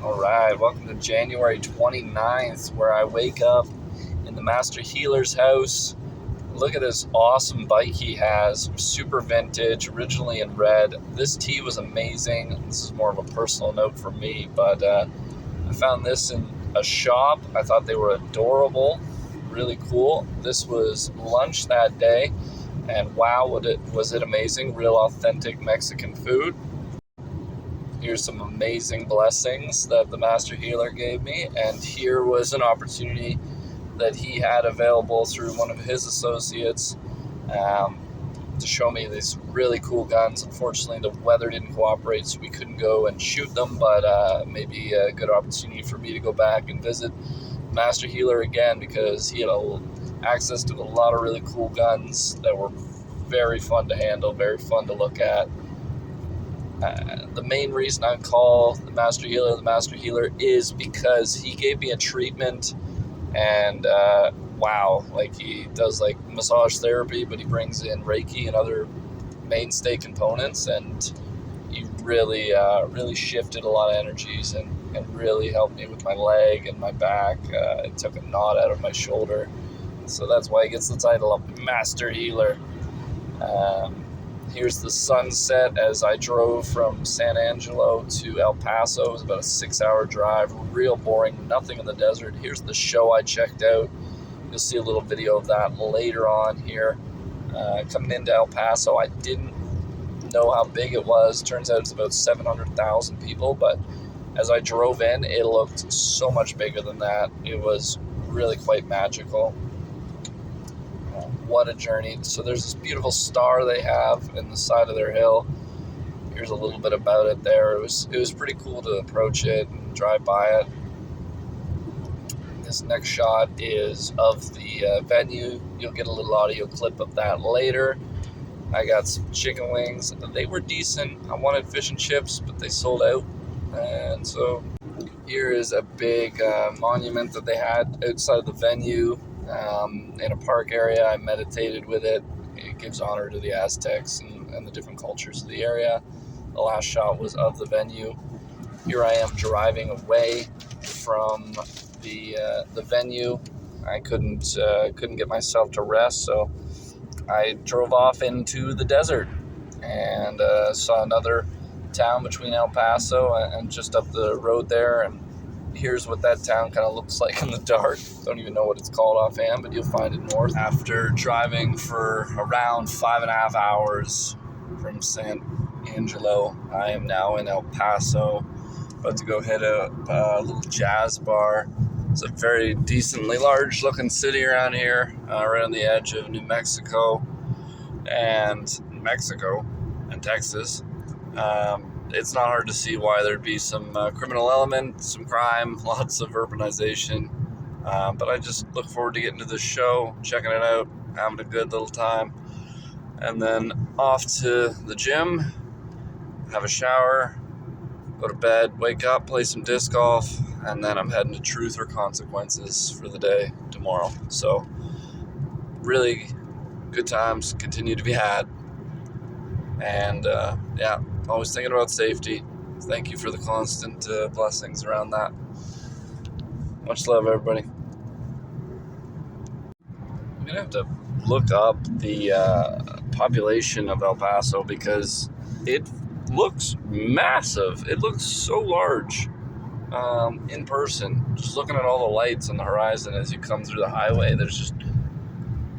All right, welcome to January 29th, where I wake up in the Master Healer's house. Look at this awesome bike he has, super vintage, originally in red. This tee was amazing. This is more of a personal note for me, but I found this in a shop. I thought they were adorable, really cool. This was lunch that day, and wow, was it amazing. Real authentic Mexican food. Here's some amazing blessings that the Master Healer gave me, and here was an opportunity that he had available through one of his associates to show me these really cool guns. Unfortunately, the weather didn't cooperate, so we couldn't go and shoot them, but maybe a good opportunity for me to go back and visit Master Healer again, because he had access to a lot of really cool guns that were very fun to handle, very fun to look at. The main reason I call the Master Healer is because he gave me a treatment, and wow, like he does like massage therapy, but he brings in Reiki and other mainstay components, and he really shifted a lot of energies and really helped me with my leg and my back. It took a knot out of my shoulder, so that's why he gets the title of Master Healer. Here's the sunset as I drove from San Angelo to El Paso. It was about a 6-hour drive, real boring, nothing in the desert. Here's the show I checked out. You'll see a little video of that later on here. Coming into El Paso, I didn't know how big it was. Turns out it's about 700,000 people, but as I drove in, it looked so much bigger than that. It was really quite magical. What a journey. So there's this beautiful star they have in the side of their hill. Here's a little bit about it there. It was pretty cool to approach it and drive by it. This next shot is of the venue. You'll get a little audio clip of that later. I got some chicken wings. They were decent. I wanted fish and chips, but they sold out. And so here is a big monument that they had outside the venue. In a park area. I meditated with it. It gives honor to the Aztecs and the different cultures of the area. The last shot was of the venue. Here I am driving away from the venue. I couldn't get myself to rest, so I drove off into the desert and saw another town between El Paso and just up the road there. And here's what that town kind of looks like in the dark. Don't even know what it's called offhand, but you'll find it north. After driving for around 5.5 hours from San Angelo, I am now in El Paso, about to go hit a little jazz bar. It's a very decently large looking city around here, right on the edge of New Mexico and Texas. It's not hard to see why there'd be some criminal element, some crime, lots of urbanization. But I just look forward to getting to this show, checking it out, having a good little time. And then off to the gym, have a shower, go to bed, wake up, play some disc golf, and then I'm heading to Truth or Consequences for the day tomorrow. So really good times continue to be had. And always thinking about safety. Thank you for the constant blessings around that. Much love, everybody. I'm going to have to look up the population of El Paso because it looks massive. It looks so large in person. Just looking at all the lights on the horizon as you come through the highway, there's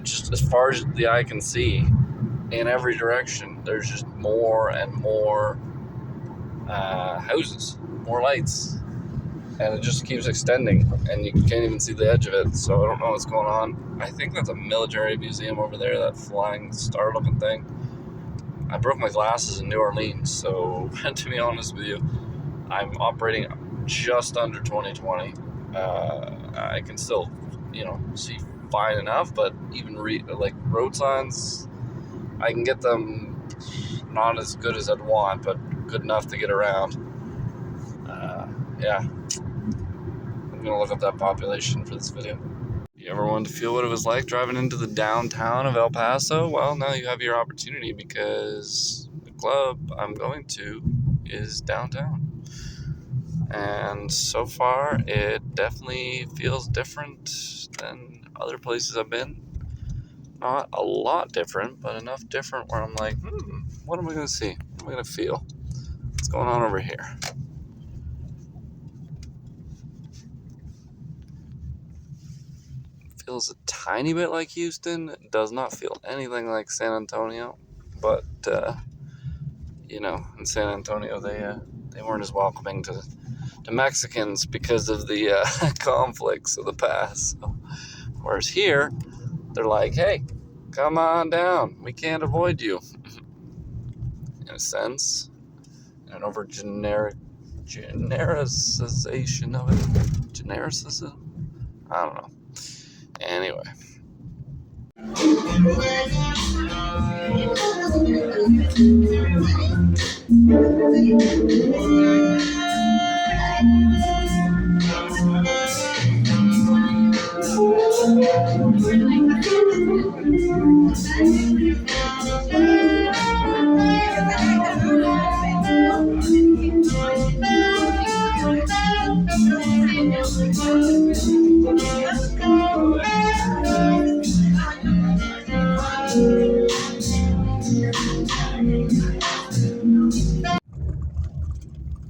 just as far as the eye can see, in every direction, there's just more and more houses, more lights, and it just keeps extending, and you can't even see the edge of it. So I don't know what's going on. I think that's a military museum over there, that flying star looking thing. I broke my glasses in New Orleans, so to be honest with you, I'm operating just under 20/20. I can still, see fine enough, but even like road signs, I can get them not as good as I'd want, but good enough to get around. I'm going to look up that population for this video. You ever wanted to feel what it was like driving into the downtown of El Paso? Well, now you have your opportunity, because the club I'm going to is downtown. And And so far, it definitely feels different than other places I've been. Not a lot different, but enough different where I'm like, what am I going to see? What am I going to feel? What's going on over here? Feels a tiny bit like Houston. It does not feel anything like San Antonio. But, in San Antonio, they weren't as welcoming to Mexicans because of the conflicts of the past. So, whereas here, they're like, hey, come on down. We can't avoid you. In a sense. And over genericization of it. Genericism? I don't know. Anyway.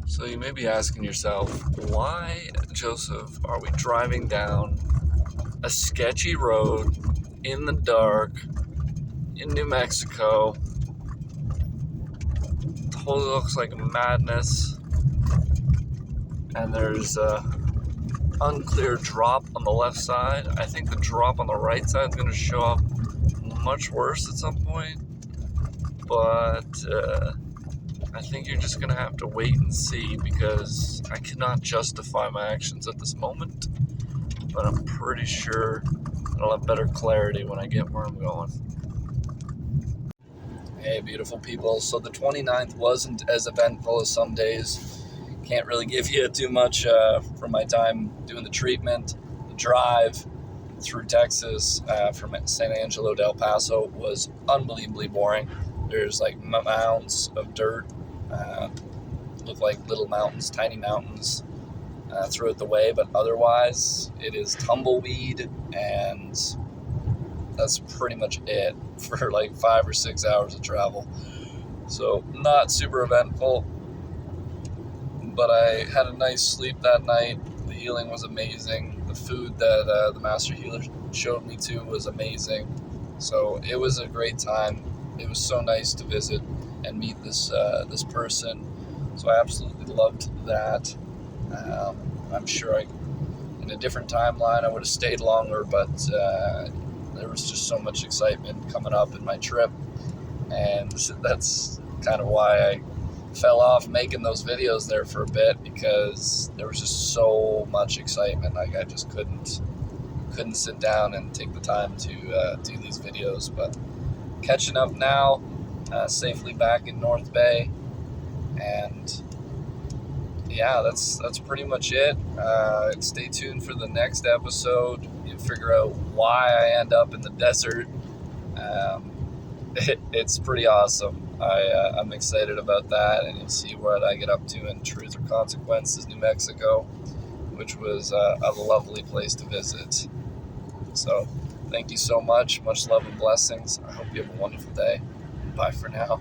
So you may be asking yourself, why, Joseph, are we driving down a sketchy road in the dark in New Mexico? Totally looks like madness. And there's a unclear drop on the left side. I think the drop on the right side is going to show up much worse at some point. But I think you're just going to have to wait and see, because I cannot justify my actions at this moment. But I'm pretty sure I'll have better clarity when I get where I'm going. Hey, beautiful people. So the 29th wasn't as eventful as some days. Can't really give you too much from my time doing the treatment. The drive through Texas from San Angelo to El Paso was unbelievably boring. There's like mounds of dirt, look like little mountains, tiny mountains throughout the way, but otherwise it is tumbleweed, and that's pretty much it for like 5 or 6 hours of travel. So not super eventful, but I had a nice sleep that night. The healing was amazing. The food that the master healer showed me to was amazing. So it was a great time. It was so nice to visit and meet this person. So I absolutely loved that. I'm sure in a different timeline I would have stayed longer, but there was just so much excitement coming up in my trip, and that's kind of why I fell off making those videos there for a bit, because there was just so much excitement. Like I just couldn't sit down and take the time to do these videos. But catching up now, safely back in North Bay, and yeah, that's pretty much it. Stay tuned for the next episode. You'll figure out why I end up in the desert. It's pretty awesome. I'm excited about that, and you'll see what I get up to in Truth or Consequences, New Mexico, which was a lovely place to visit. So thank you so much. Much love and blessings. I hope you have a wonderful day. Bye for now.